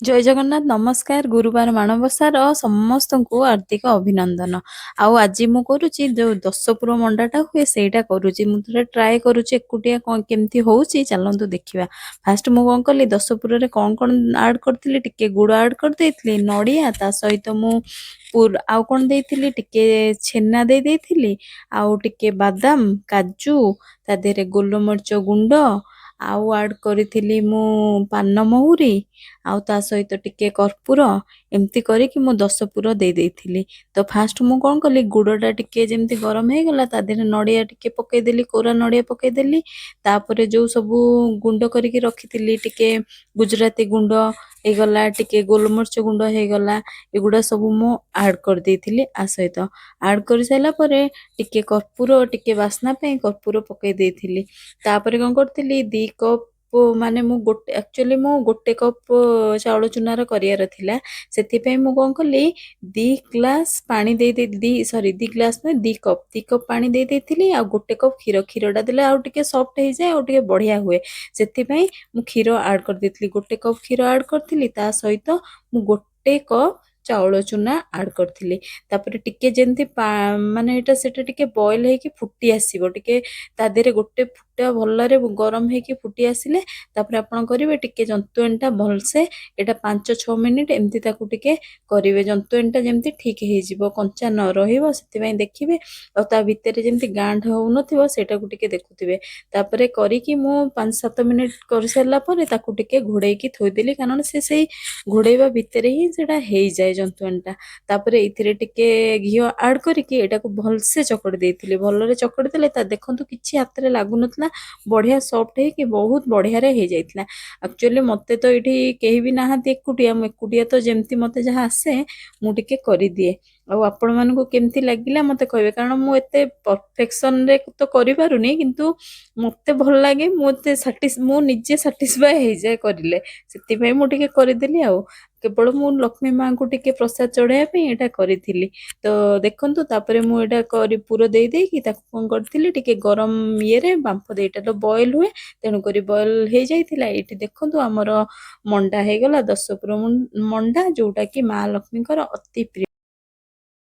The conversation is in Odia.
ଜୟ ଜଗନ୍ନାଥ ନମସ୍କାର ଗୁରୁବାର ମାଣବସାର ସମସ୍ତଙ୍କୁ ହାର୍ଦ୍ଦିକ ଅଭିନନ୍ଦନ। ଆଉ ଆଜି ମୁଁ କରୁଛି ଯୋଉ ଦଶପୁର ମଣ୍ଡାଟା ହୁଏ ସେଇଟା କରୁଛି। ମୁଁ ଥରେ ଟ୍ରାଏ କରୁଛି ଏକୁଟିଆ କଣ କେମିତି ହଉଛି ଚାଲନ୍ତୁ ଦେଖିବା। ଫାଷ୍ଟ ମୁଁ କଣ କଲି ଦଶପୁରରେ କଣ କଣ ଆଡ୍ କରିଥିଲି, ଟିକେ ଗୁଡ଼ ଆଡ୍ କରିଦେଇଥିଲି, ନଡ଼ିଆ ତା ସହିତ ମୁଁ ଆଉ କଣ ଦେଇଥିଲି, ଟିକେ ଛେନା ଦେଇଥିଲି, ଆଉ ଟିକେ ବାଦାମ କାଜୁ, ତା ଦେହରେ ଗୋଲମରିଚ ଗୁଣ୍ଡ, ଆଉ ଆଡ୍ କରିଥିଲି ମୁଁ ପାନମହୁରି, ଆଉ ତା ସହିତ ଟିକେ କର୍ପୂର, ଏମିତି କରିକି ମୁଁ 10 ପୁର ଦେଇଥିଲି। ତ ଫାଷ୍ଟ ମୁଁ କଣ କଲି, ଗୁଡ଼ଟା ଟିକେ ଯେମିତି ଗରମ ହେଇଗଲା ତା ଦେହରେ ନଡ଼ିଆ ଟିକେ ପକେଇଦେଲି, କୋରା ନଡ଼ିଆ ପକେଇଦେଲି। ତାପରେ ଯୋଉ ସବୁ ଗୁଣ୍ଡ କରିକି ରଖିଥିଲି, ଟିକେ ଗୁଜୁରାତି ଗୁଣ୍ଡ ହେଇଗଲା, ଟିକେ ଗୋଲମରିଚ ଗୁଣ୍ଡ ହେଇଗଲା, ଏଗୁଡ଼ା ସବୁ ମୁଁ ଆଡ୍ କରିଦେଇଥିଲି। ଆ ସହିତ ଆଡ୍ କରିସାରିଲା ପରେ ଟିକେ କର୍ପୂର, ଟିକେ ବାସ୍ନା ପାଇଁ କର୍ପୂର ପକେଇ ଦେଇଥିଲି। ତାପରେ କଣ କରିଥିଲି, 2 କପ୍ ମାନେ ମୁଁ ଆକ୍ଚୁଆଲି ମୁଁ 1 କପ୍ ଚାଉଳ ଚୁନାର କରିବାର ଥିଲା। ସେଥିପାଇଁ ମୁଁ କଣ କଲି, 2 ଗ୍ଲାସ୍ ପାଣି ଦି ଗ୍ଲାସ୍ ନୁହେଁ 2 କପ୍ ପାଣି ଦେଇଥିଲି, ଆଉ 1 କପ୍ କ୍ଷୀରଟା ଦେଲେ ଆଉ ଟିକେ ସଫ୍ଟ ହେଇଯାଏ, ଆଉ ଟିକେ ବଢିଆ ହୁଏ। ସେଥିପାଇଁ ମୁଁ କ୍ଷୀର ଆଡ୍ କରିଦେଇଥିଲି, 1 କପ୍ କ୍ଷୀର ଆଡ୍ କରିଥିଲି। ତା ସହିତ ମୁଁ 1 କପ୍ ଚାଉଳ ଚୁନା ଆଡ୍ କରିଥିଲି। ତାପରେ ଟିକେ ଯେମିତି ମାନେ ସେଟା ଟିକେ ବଏଲ ହେଇକି ଫୁଟି ଆସିବ, ଟିକେ ତା ଦେହରେ ଗୋଟେ ଫୁଟା ଭଲରେ ଗରମ ହେଇକି ଫୁଟି ଆସିଲେ ତାପରେ ଆପଣ କରିବେ ଟିକେ ଜନ୍ତୁଆଣିଟା ଭଲସେ, ଏଇଟା 5-6 ମିନିଟ୍ ଏମିତି ତାକୁ ଟିକେ କରିବେ, ଜନ୍ତୁଆଣିଟା ଯେମିତି ଠିକ୍ ହେଇଯିବ, କଞ୍ଚା ନ ରହିବ। ସେଥିପାଇଁ ଦେଖିବେ, ଆଉ ତା ଭିତରେ ଯେମିତି ଗାଣ୍ଠ ହଉନଥିବ ସେଇଟାକୁ ଟିକେ ଦେଖୁଥିବେ। ତାପରେ କରିକି ମୁଁ 5-7 ମିନିଟ୍ କରିସାରିଲା ପରେ ତାକୁ ଟିକେ ଘୋଡେଇକି ଥୋଇଦେଲି, କାରଣ ସେଇ ଘୋଡେଇବା ଭିତରେ ହିଁ ସେଟା ହେଇଯାଏ ଜନ୍ତୁଆଣିଟା। ତାପରେ ଏଇଥିରେ ଟିକେ ଘିଅ ଆଡ୍ କରିକି ଏଇଟାକୁ ଭଲସେ ଚକଟି ଦେଇଥିଲି। ଭଲରେ ଚକଟି ଦେଲେ ତା ଦେଖନ୍ତୁ କିଛି ହାତରେ ଲାଗୁନଥିଲା, ବଢିଆ ସଫ୍ଟ ହେଇକି ବହୁତ ବଢିଆରେ ହେଇଯାଇଥିଲା। ଆକ୍ଚୁଆଲି ମତେ ତ ଏଇଠି କେହି ବି ନାହାନ୍ତି, ମୁଁ ଏକୁଟିଆ ତ ଯେମିତି ମତେ ଯାହା ଆସେ ମୁଁ ଟିକେ କରିଦିଏ। ଆଉ ଆପଣମାନଙ୍କୁ କେମିତି ଲାଗିଲା ମତେ କହିବେ, କାରଣ ମୁଁ ଏତେ ପରଫେକ୍ସନରେ ତ କରିପାରୁନି, କିନ୍ତୁ ମତେ ଭଲ ଲାଗେ, ମୁଁ ନିଜେ ସାଟିସ୍ଫାଏ ହେଇଯାଏ କରିଲେ। ସେଥିପାଇଁ ମୁଁ ଟିକେ କରିଦେଲି। ଆଉ କେବଳ ମୁଁ ଲକ୍ଷ୍ମୀ ମାଙ୍କୁ ଟିକେ ପ୍ରସାଦ ଚଢେଇବା ପାଇଁ ଏଇଟା କରିଥିଲି। ତ ଦେଖନ୍ତୁ, ତାପରେ ମୁଁ ଏଇଟା ପୁର ଦେଇକି ତାକୁ କଣ କରିଥିଲି, ଟିକେ ଗରମ ଇଏରେ ବାମ୍ଫ ଏଇଟା ତ ବଏଲ ହୁଏ, ତେଣୁକରି ବଏଲ ହେଇଯାଇଥିଲା। ଏଇଠି ଦେଖନ୍ତୁ ଆମର ମଣ୍ଡା ହେଇଗଲା, ଦଶପୁର ମଣ୍ଡା, ଯୋଉଟା କି ମା ଲକ୍ଷ୍ମୀଙ୍କର ଅତି ପ୍ରିୟ।